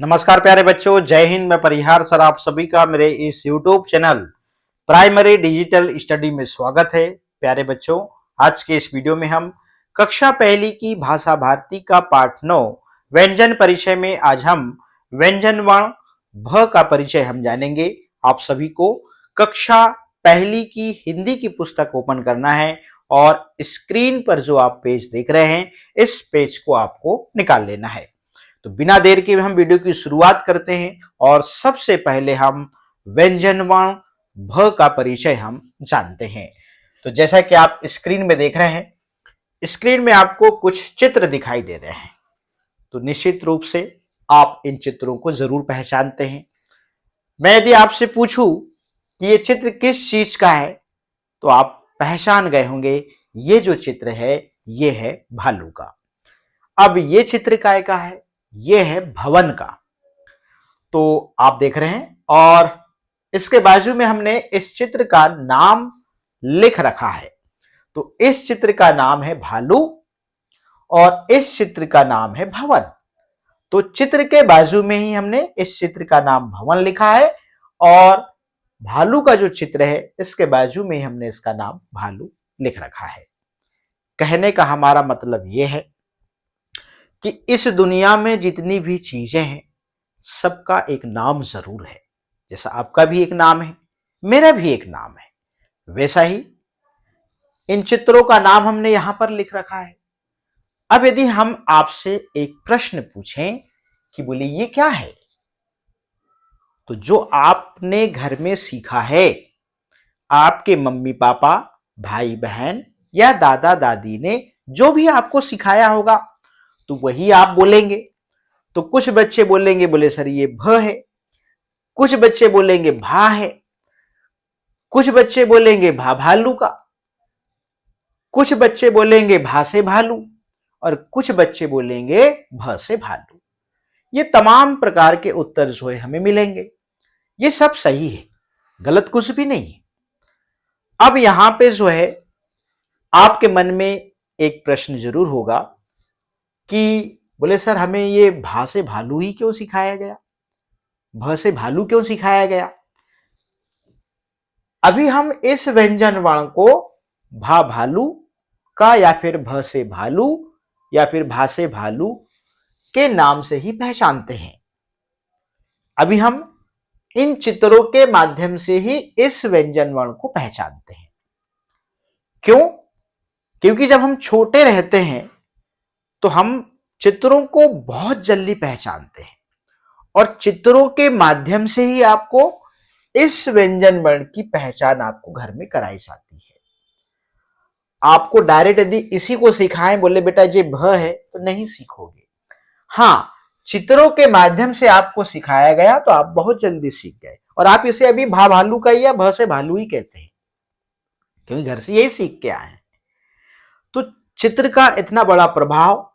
नमस्कार प्यारे बच्चों, जय हिंद। मैं परिहार सर आप सभी का मेरे इस YouTube channel primary digital study में स्वागत है। प्यारे बच्चों, आज के इस वीडियो में हम कक्षा पहली की भाषा भारती का पाठ 9 व्यंजन परिचय में आज हम व्यंजन वर्ण भ का परिचय हम जानेंगे। आप सभी को कक्षा पहली की हिंदी की पुस्तक ओपन करना है और स्क्रीन पर जो आप पेज देख रहे हैं इस पेज को आपको निकाल लेना है। तो बिना देर के हम वीडियो की शुरुआत करते हैं और सबसे पहले हम व्यंजन वर्ण भ का परिचय हम जानते हैं। तो जैसा कि आप स्क्रीन में देख रहे हैं, स्क्रीन में आपको कुछ चित्र दिखाई दे रहे हैं। तो निश्चित रूप से आप इन चित्रों को जरूर पहचानते हैं। मैं यदि आपसे पूछूं कि ये चित्र किस चीज का है तो आप पहचान गए होंगे। ये जो चित्र है ये है भालू का। अब ये चित्र काय का है? ये है भवन का। तो आप देख रहे हैं और इसके बाजू में हमने इस चित्र का नाम लिख रखा है। तो इस चित्र का नाम है भालू और इस चित्र का नाम है भवन। तो चित्र के बाजू में ही हमने इस चित्र का नाम भवन लिखा है और भालू का जो चित्र है इसके बाजू में ही हमने इसका नाम भालू लिख रखा है। कहने का हमारा मतलब यह है कि इस दुनिया में जितनी भी चीजें हैं सबका एक नाम जरूर है। जैसा आपका भी एक नाम है, मेरा भी एक नाम है, वैसा ही इन चित्रों का नाम हमने यहां पर लिख रखा है। अब यदि हम आपसे एक प्रश्न पूछें कि बोले ये क्या है, तो जो आपने घर में सीखा है, आपके मम्मी पापा, भाई बहन या दादा दादी ने जो भी आपको सिखाया होगा तो वही आप बोलेंगे। तो कुछ बच्चे बोलेंगे, बोले सर ये भ है, कुछ बच्चे बोलेंगे भा है, कुछ बच्चे बोलेंगे भा भालू का, कुछ बच्चे बोलेंगे भा से भालू और कुछ बच्चे बोलेंगे भ से भालू। ये तमाम प्रकार के उत्तर जो है हमें मिलेंगे। ये सब सही है, गलत कुछ भी नहीं है। अब यहां पे जो है आपके मन में एक प्रश्न जरूर होगा कि बोले सर हमें ये भा से भालू ही क्यों सिखाया गया, भ से भालू क्यों सिखाया गया? अभी हम इस व्यंजन वर्ण को भा भालू का या फिर भ से भालू या फिर भा से भालू के नाम से ही पहचानते हैं। अभी हम इन चित्रों के माध्यम से ही इस व्यंजन वर्ण को पहचानते हैं। क्यों? क्योंकि जब हम छोटे रहते हैं तो हम चित्रों को बहुत जल्दी पहचानते हैं और चित्रों के माध्यम से ही आपको इस व्यंजन वर्ण की पहचान आपको घर में कराई जाती है। आपको डायरेक्ट यदि इसी को सिखाएं, बोले बेटा ये भ है, तो नहीं सीखोगे। हाँ, चित्रों के माध्यम से आपको सिखाया गया तो आप बहुत जल्दी सीख गए और आप इसे अभी भा भालू का या भ से भालू ही कहते हैं क्योंकि घर से यही सीख के आए हैं। तो चित्र का इतना बड़ा प्रभाव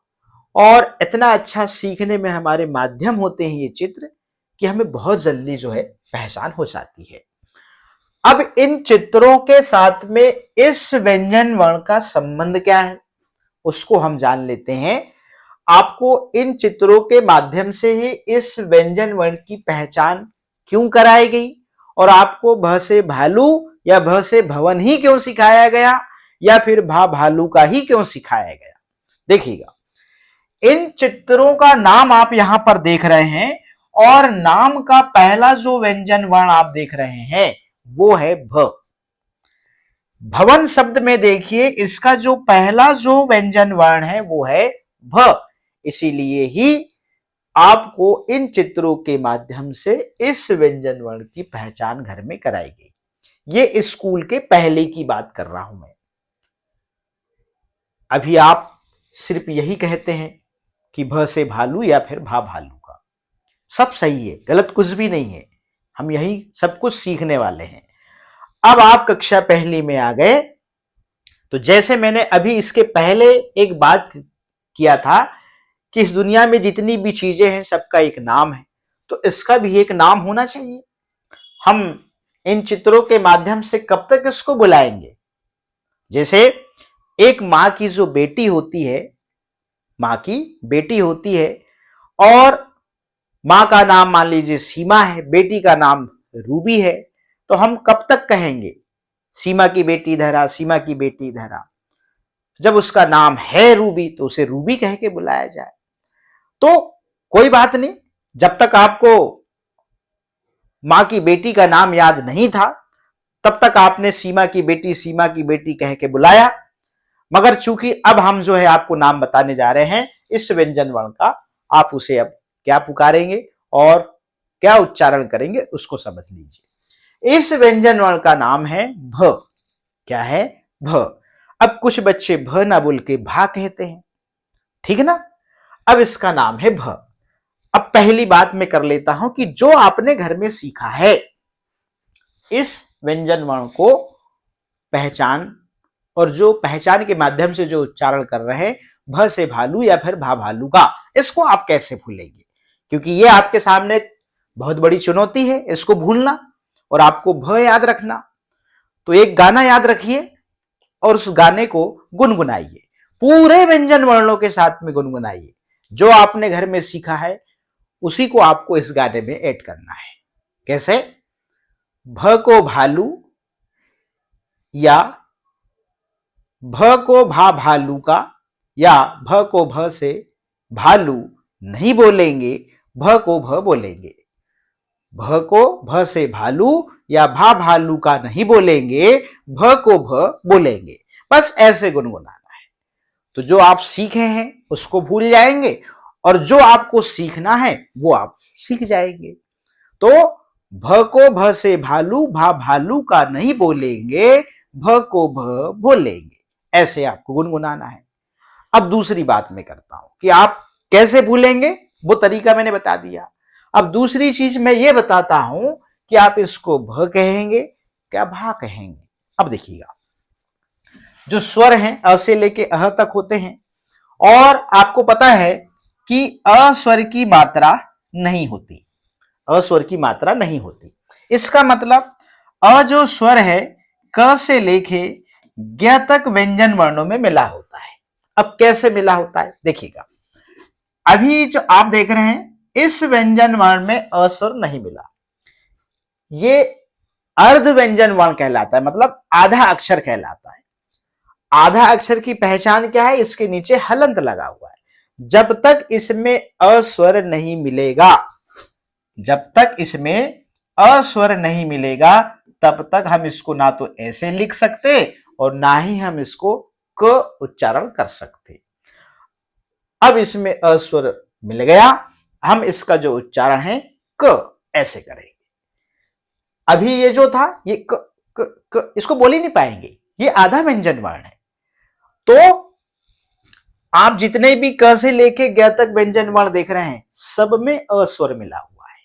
और इतना अच्छा सीखने में हमारे माध्यम होते हैं ये चित्र कि हमें बहुत जल्दी जो है पहचान हो जाती है। अब इन चित्रों के साथ में इस व्यंजन वर्ण का संबंध क्या है उसको हम जान लेते हैं। आपको इन चित्रों के माध्यम से ही इस व्यंजन वर्ण की पहचान क्यों कराई गई और आपको भ से भालू या भ से भवन ही क्यों सिखाया गया या फिर भा भालू का ही क्यों सिखाया गया। देखिएगा, इन चित्रों का नाम आप यहां पर देख रहे हैं और नाम का पहला जो व्यंजन वर्ण आप देख रहे हैं वो है भ। भवन शब्द में देखिए इसका जो पहला जो व्यंजन वर्ण है वो है भ। इसीलिए ही आपको इन चित्रों के माध्यम से इस व्यंजन वर्ण की पहचान घर में कराई गई। ये स्कूल के पहले की बात कर रहा हूं मैं। अभी आप सिर्फ यही कहते हैं कि भ से भालू या फिर भा भालू का। सब सही है, गलत कुछ भी नहीं है, हम यही सब कुछ सीखने वाले हैं। अब आप कक्षा पहली में आ गए तो जैसे मैंने अभी इसके पहले एक बात किया था कि इस दुनिया में जितनी भी चीजें हैं सबका एक नाम है, तो इसका भी एक नाम होना चाहिए। हम इन चित्रों के माध्यम से कब तक इसको बुलाएंगे? जैसे एक मां की जो बेटी होती है, मां की बेटी होती है और माँ का नाम मान लीजिए सीमा है, बेटी का नाम रूबी है, तो हम कब तक कहेंगे सीमा की बेटी धरा, सीमा की बेटी धरा? जब उसका नाम है रूबी तो उसे रूबी कह के बुलाया जाए। तो कोई बात नहीं, जब तक आपको मां की बेटी का नाम याद नहीं था तब तक आपने सीमा की बेटी कह के बुलाया। मगर चूंकि अब हम जो है आपको नाम बताने जा रहे हैं इस व्यंजन वर्ण का, आप उसे अब क्या पुकारेंगे और क्या उच्चारण करेंगे उसको समझ लीजिए। इस व्यंजन वर्ण का नाम है भ। क्या है? भ। अब कुछ बच्चे भ ना बोल के भा कहते हैं, ठीक है ना। अब इसका नाम है भ। अब पहली बात मैं कर लेता हूं कि जो आपने घर में सीखा है इस व्यंजन वर्ण को पहचान, और जो पहचान के माध्यम से जो उच्चारण कर रहे हैं भ से भालू या फिर भा भालू का, इसको आप कैसे भूलेंगे? क्योंकि ये आपके सामने बहुत बड़ी चुनौती है इसको भूलना और आपको भ याद रखना। तो एक गाना याद रखिए और उस गाने को गुनगुनाइए, पूरे व्यंजन वर्णों के साथ में गुनगुनाइए। जो आपने घर में सीखा है उसी को आपको इस गाने में ऐड करना है। कैसे? भ को भालू या भ को भा भालू का, या भ को भ से भालू नहीं बोलेंगे, भ को भ बोलेंगे। भ को भ से भालू या भा भालू का नहीं बोलेंगे, भ को भ बोलेंगे। बस ऐसे गुनगुनाना है। तो जो आप सीखे हैं उसको भूल जाएंगे और जो आपको सीखना है वो आप सीख जाएंगे। तो भ को भ से भालू भा भालू का नहीं बोलेंगे, भ को भ बोलेंगे। ऐसे आपको गुनगुनाना है। अब दूसरी बात मैं करता हूं कि आप कैसे भूलेंगे, वो तरीका मैंने बता दिया। अब दूसरी चीज मैं ये बताता हूं कि आप इसको भ कहेंगे क्या भा कहेंगे। अब देखिएगा, जो स्वर हैं अ से लेके अह तक होते हैं और आपको पता है कि अ स्वर की मात्रा नहीं होती, अ स्वर की मात्रा नहीं होती। इसका मतलब अ जो स्वर है क से लेके ज्ञ तक व्यंजन वर्णों में मिला होता है। अब कैसे मिला होता है देखिएगा, अभी जो आप देख रहे हैं इस व्यंजन वर्ण में अ स्वर नहीं मिला, ये अर्ध व्यंजन वर्ण कहलाता है, मतलब आधा अक्षर कहलाता है। आधा अक्षर की पहचान क्या है? इसके नीचे हलंत लगा हुआ है। जब तक इसमें अ स्वर नहीं मिलेगा, जब तक इसमें अ स्वर नहीं मिलेगा तब तक हम इसको ना तो ऐसे लिख सकते और ना ही हम इसको क उच्चारण कर सकते। अब इसमें अ स्वर मिल गया, हम इसका जो उच्चारण है क ऐसे करेंगे। अभी ये जो था ये क इसको बोल ही नहीं पाएंगे, ये आधा व्यंजन वर्ण है। तो आप जितने भी क से लेके ग तक व्यंजन वर्ण देख रहे हैं सब में अ स्वर मिला हुआ है।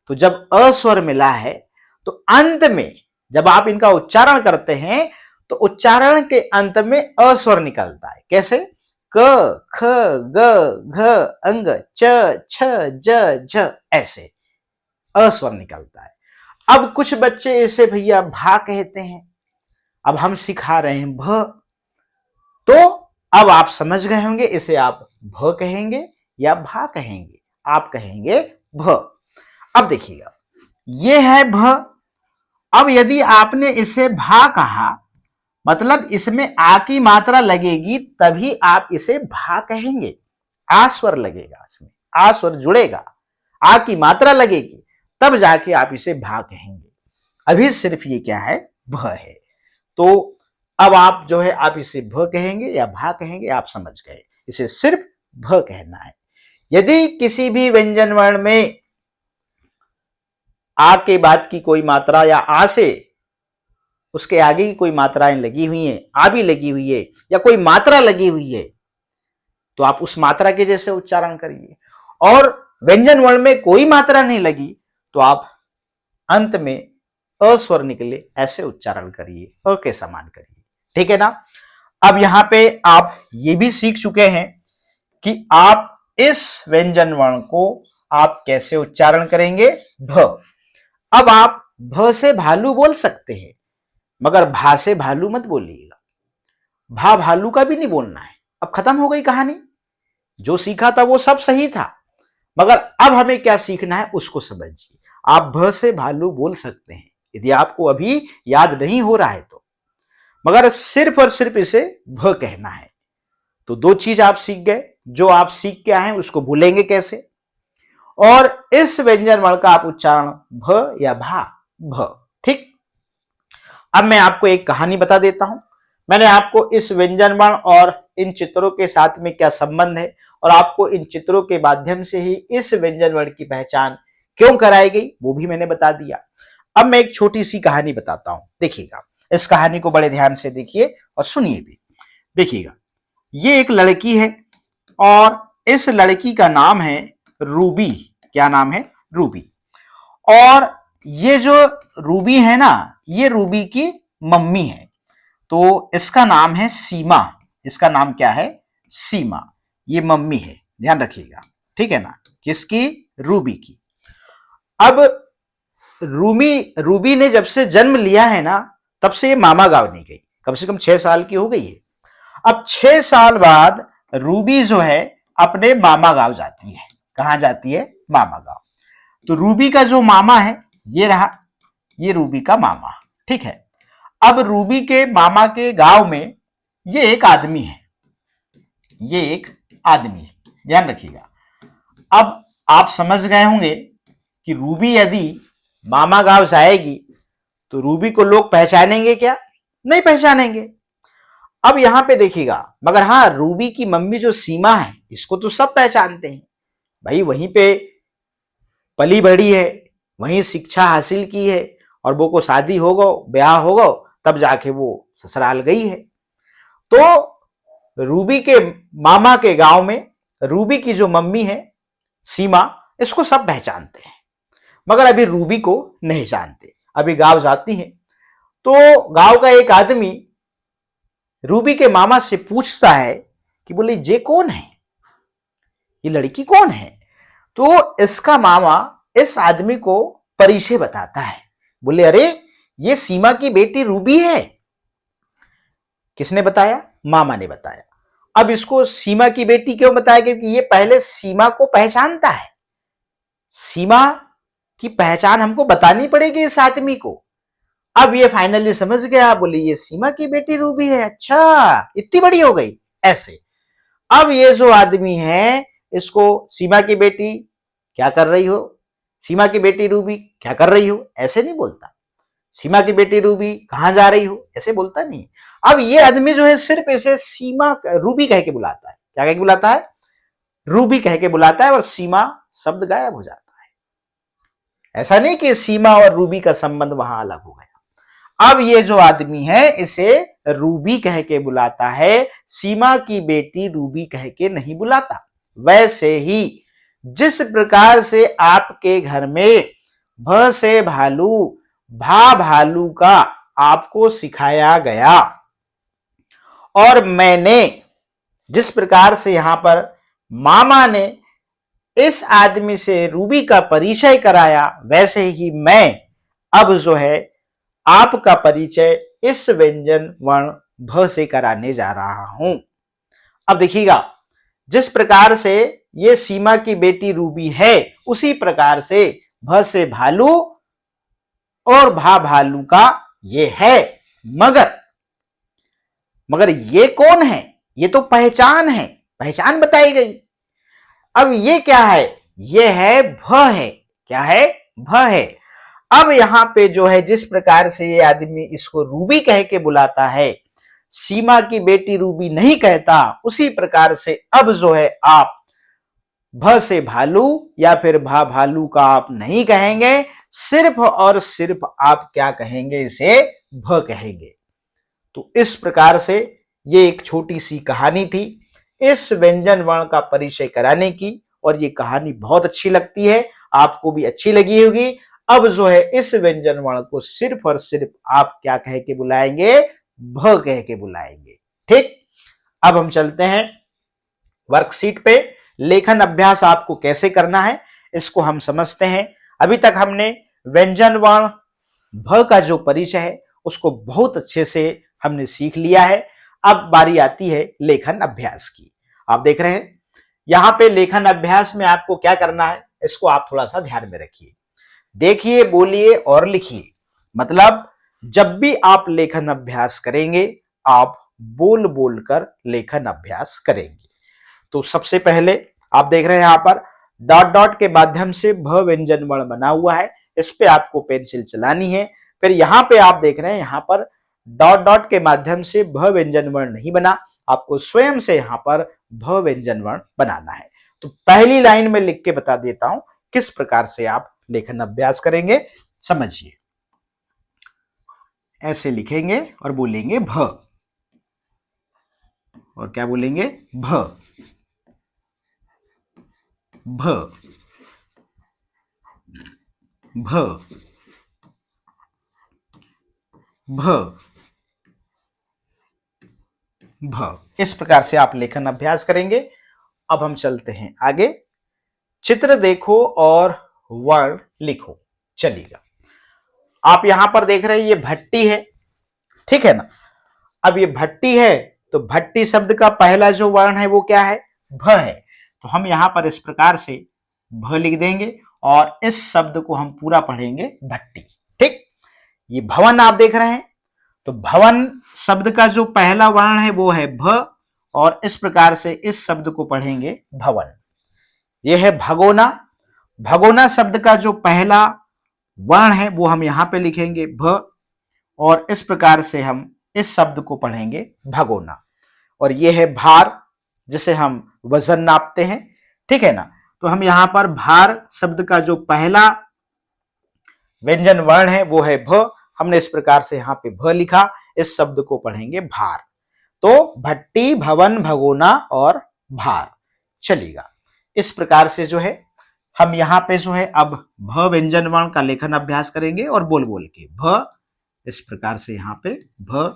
तो जब अ स्वर मिला है तो अंत में जब आप इनका उच्चारण करते हैं तो उच्चारण के अंत में अ स्वर निकलता है। कैसे? क ख ग घ अंग च छ ज झ, ऐसे अ स्वर निकलता है। अब कुछ बच्चे इसे भैया भा कहते हैं, अब हम सिखा रहे हैं भ। तो अब आप समझ गए होंगे इसे आप भ कहेंगे या भा कहेंगे। आप कहेंगे भ। अब देखिएगा ये है भ। अब यदि आपने इसे भा कहा मतलब इसमें आ की मात्रा लगेगी तभी आप इसे भा कहेंगे। आ स्वर लगेगा, इसमें आ स्वर जुड़ेगा, आ की मात्रा लगेगी तब जाके आप इसे भा कहेंगे। अभी सिर्फ ये क्या है? भ है। तो अब आप जो है आप इसे भ कहेंगे या भा कहेंगे, आप समझ गए। इसे सिर्फ भ कहना है। यदि किसी भी व्यंजन वर्ण में आ के बाद की कोई मात्रा या आ से उसके आगे की कोई मात्राएं लगी हुई हैं, आ भी लगी हुई है या कोई मात्रा लगी हुई है तो आप उस मात्रा के जैसे उच्चारण करिए। और व्यंजन वर्ण में कोई मात्रा नहीं लगी तो आप अंत में अ स्वर निकले ऐसे उच्चारण करिए, अ के समान करिए। ठीक है ना। अब यहां पे आप ये भी सीख चुके हैं कि आप इस व्यंजन वर्ण को आप कैसे उच्चारण करेंगे, भ। अब आप भ से भालू बोल सकते हैं मगर भा से भालू मत बोलिएगा, भा भालू का भी नहीं बोलना है। अब खत्म हो गई कहानी, जो सीखा था वो सब सही था, मगर अब हमें क्या सीखना है उसको समझिए। आप भ से भालू बोल सकते हैं यदि आपको अभी याद नहीं हो रहा है तो, मगर सिर्फ और सिर्फ इसे भ कहना है। तो दो चीज आप सीख गए। जो आप सीख के आए हैं उसको भूलेंगे कैसे? और इस व्यंजन वर्ण का आप उच्चारण भ या भा, भ, ठीक। अब मैं आपको एक कहानी बता देता हूं। मैंने आपको इस व्यंजन वर्ण और इन चित्रों के साथ में क्या संबंध है और आपको इन चित्रों के माध्यम से ही इस व्यंजन वर्ण की पहचान क्यों कराई गई वो भी मैंने बता दिया। अब मैं एक छोटी सी कहानी बताता हूं, देखिएगा। इस कहानी को बड़े ध्यान से देखिए और सुनिए भी। देखिएगा, ये एक लड़की है और इस लड़की का नाम है रूबी। क्या नाम है? रूबी। और ये जो रूबी है ना, ये रूबी की मम्मी है। तो इसका नाम है सीमा। इसका नाम क्या है? सीमा। ये मम्मी है, ध्यान रखिएगा, ठीक है ना? किसकी? रूबी की। अब रूबी ने जब से जन्म लिया है ना, तब से ये मामा गांव नहीं गई। कम से कम 6 साल की हो गई है। अब 6 साल बाद रूबी जो है अपने मामा गांव जाती है। कहां जाती है? मामा गांव। तो रूबी का जो मामा है ये रहा, ये रूबी का मामा, ठीक है। अब रूबी के मामा के गांव में ये एक आदमी है। ये एक आदमी है, ध्यान रखिएगा। अब आप समझ गए होंगे कि रूबी यदि मामा गांव जाएगी तो रूबी को लोग पहचानेंगे क्या? नहीं पहचानेंगे। अब यहां पे देखिएगा, मगर हाँ, रूबी की मम्मी जो सीमा है इसको तो सब पहचानते हैं भाई। वहीं पे पली बड़ी है, वहीं शिक्षा हासिल की है और वो को शादी हो गो, ब्याह हो गो, तब जाके वो ससुराल गई है। तो रूबी के मामा के गांव में रूबी की जो मम्मी है सीमा, इसको सब पहचानते हैं, मगर अभी रूबी को नहीं जानते। अभी गांव जाती है तो गांव का एक आदमी रूबी के मामा से पूछता है कि बोले ये कौन है, ये लड़की कौन है? तो इसका मामा इस आदमी को परिचय बताता है। बोले अरे, ये सीमा की बेटी रूबी है। किसने बताया? मामा ने बताया। अब इसको सीमा की बेटी क्यों बताया? क्योंकि ये पहले सीमा को पहचानता है। सीमा की पहचान हमको बतानी पड़ेगी इस आदमी को। अब ये फाइनली समझ गया, बोले ये सीमा की बेटी रूबी है, अच्छा इतनी बड़ी हो गई ऐसे। अब ये जो आदमी है इसको सीमा की बेटी क्या कर रही हो, सीमा की बेटी रूबी क्या कर रही हो, ऐसे नहीं बोलता। सीमा की बेटी रूबी कहां जा रही हो, ऐसे बोलता नहीं। अब ये आदमी जो है सिर्फ इसे सीमा रूबी कह के बुलाता है। क्या कह के बुलाता है? रूबी कह के बुलाता है और सीमा शब्द गायब हो जाता है। ऐसा नहीं कि सीमा और रूबी का संबंध वहां अलग हो गया। अब ये जो आदमी है इसे रूबी कह के बुलाता है, सीमा की बेटी रूबी कह के नहीं बुलाता। वैसे ही जिस प्रकार से आपके घर में भ से भालू, भा भालू का आपको सिखाया गया और मैंने जिस प्रकार से यहां पर मामा ने इस आदमी से रूबी का परिचय कराया, वैसे ही मैं अब जो है आपका परिचय इस व्यंजन वर्ण भ से कराने जा रहा हूं। अब देखिएगा, जिस प्रकार से ये सीमा की बेटी रूबी है उसी प्रकार से भ से भालू और भा भालू का ये है। मगर ये कौन है? ये तो पहचान है, पहचान बताई गई। अब ये क्या है? ये है भ है। क्या है? भ है। अब यहां पे जो है जिस प्रकार से ये आदमी इसको रूबी कह के बुलाता है, सीमा की बेटी रूबी नहीं कहता, उसी प्रकार से अब जो है आप भ से भालू या फिर भा भालू का आप नहीं कहेंगे, सिर्फ और सिर्फ आप क्या कहेंगे? इसे भ कहेंगे। तो इस प्रकार से ये एक छोटी सी कहानी थी इस व्यंजन वर्ण का परिचय कराने की, और ये कहानी बहुत अच्छी लगती है, आपको भी अच्छी लगी होगी। अब जो है इस व्यंजन वर्ण को सिर्फ और सिर्फ आप क्या कह के बुलाएंगे? भ कह के बुलाएंगे, ठीक। अब हम चलते हैं वर्कशीट पे। लेखन अभ्यास आपको कैसे करना है इसको हम समझते हैं। अभी तक हमने व्यंजन वर्ण भ का जो परिचय है उसको बहुत अच्छे से हमने सीख लिया है। अब बारी आती है लेखन अभ्यास की। आप देख रहे हैं यहां पे लेखन अभ्यास में आपको क्या करना है, इसको आप थोड़ा सा ध्यान में रखिए। देखिए, बोलिए और लिखिए। मतलब जब भी आप लेखन अभ्यास करेंगे, आप बोल बोलकर लेखन अभ्यास करेंगे। तो सबसे पहले आप देख रहे हैं यहां पर डॉट डॉट के माध्यम से भ व्यंजन वर्ण बना हुआ है, इस पे आपको पेंसिल चलानी है। फिर यहां पे आप देख रहे हैं यहां पर डॉट डॉट के माध्यम से भ व्यंजन वर्ण नहीं बना, आपको स्वयं से यहां पर भ व्यंजन वर्ण बनाना है। तो पहली लाइन में लिख के बता देता हूं किस प्रकार से आप लेखन अभ्यास करेंगे, समझिए। ऐसे लिखेंगे और बोलेंगे भ, और क्या बोलेंगे, भ भ भ भ भ, इस प्रकार से आप लेखन अभ्यास करेंगे। अब हम चलते हैं आगे। चित्र देखो और वर्ण लिखो। चलिएगा, आप यहां पर देख रहे हैं ये भट्टी है, ठीक है ना। अब ये भट्टी है, तो भट्टी शब्द का पहला जो वर्ण है वो क्या है, भ है। तो हम यहां पर इस प्रकार से भ लिख देंगे और इस शब्द को हम पूरा पढ़ेंगे भट्टी, ठीक। ये भवन आप देख रहे हैं, तो भवन शब्द का जो पहला वर्ण है वो है भ, और इस प्रकार से इस शब्द को पढ़ेंगे भवन। यह है भगोना। भगोना शब्द का जो पहला वर्ण है वो हम यहां पे लिखेंगे भ, और इस प्रकार से हम इस शब्द को पढ़ेंगे भगोना। और यह है भार, जिसे हम वजन नापते हैं, ठीक है ना। तो हम यहां पर भार शब्द का जो पहला व्यंजन वर्ण है वो है भ, हमने इस प्रकार से यहां पे भ लिखा, इस शब्द को पढ़ेंगे भार। तो भट्टी, भवन, भगोना और भार। चलिएगा, इस प्रकार से जो है हम यहां पे जो है अब भ व्यंजन वर्ण का लेखन अभ्यास करेंगे और बोल बोल के भ, इस प्रकार से यहां पे भ।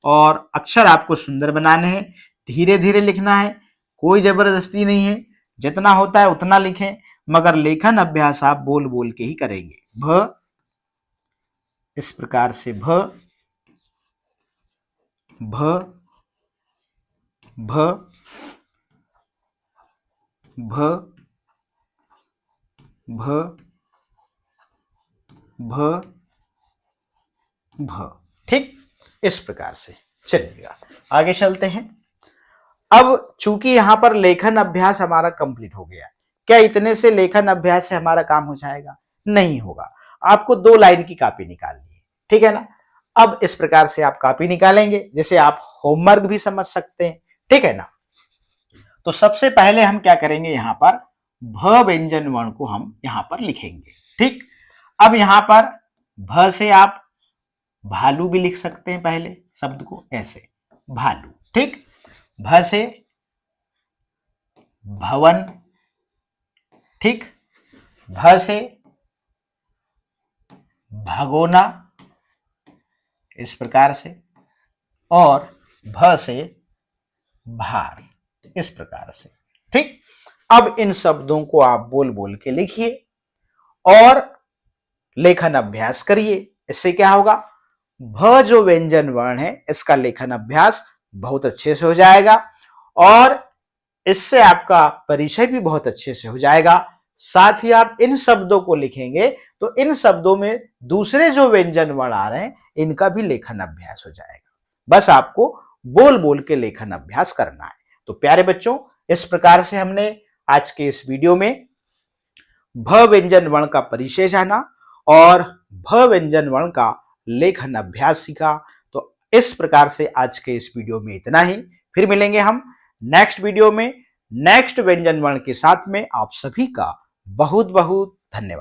और अक्षर आपको सुंदर बनाने हैं, धीरे धीरे लिखना है, कोई जबरदस्ती नहीं है, जितना होता है उतना लिखें, मगर लेखन अभ्यास आप बोल बोल के ही करेंगे। भ, इस प्रकार से भ भ भ भ भ भ भ, ठीक, इस प्रकार से। चलिएगा आगे चलते हैं। अब चूंकि यहां पर लेखन अभ्यास हमारा कंप्लीट हो गया, क्या इतने से लेखन अभ्यास से हमारा काम हो जाएगा? नहीं होगा। आपको 2 लाइन की कॉपी निकालनी है, ठीक है ना। अब इस प्रकार से आप कॉपी निकालेंगे, जैसे आप होमवर्क भी समझ सकते हैं, ठीक है ना। तो सबसे पहले हम क्या करेंगे, यहां पर भ व्यंजन वर्ण को हम यहां पर लिखेंगे, ठीक। अब यहां पर भ से आप भालू भी लिख सकते हैं, पहले शब्द को ऐसे भालू, ठीक। भ से भवन, ठीक। भ से भगोना, इस प्रकार से, और भ से भार, इस प्रकार से, ठीक। अब इन शब्दों को आप बोल बोल के लिखिए और लेखन अभ्यास करिए। इससे क्या होगा, भ जो व्यंजन वर्ण है इसका लेखन अभ्यास बहुत अच्छे से हो जाएगा, और इससे आपका परिचय भी बहुत अच्छे से हो जाएगा। साथ ही आप इन शब्दों को लिखेंगे तो इन शब्दों में दूसरे जो व्यंजन वर्ण आ रहे हैं इनका भी लेखन अभ्यास हो जाएगा। बस आपको बोल बोल के लेखन अभ्यास करना है। तो प्यारे बच्चों, इस प्रकार से हमने आज के इस वीडियो में भ व्यंजन वर्ण का परिचय जाना और भ व्यंजन वर्ण का लेखन अभ्यास सीखा। तो इस प्रकार से आज के इस वीडियो में इतना ही। फिर मिलेंगे हम नेक्स्ट वीडियो में नेक्स्ट व्यंजन वर्ण के साथ में। आप सभी का बहुत बहुत धन्यवाद।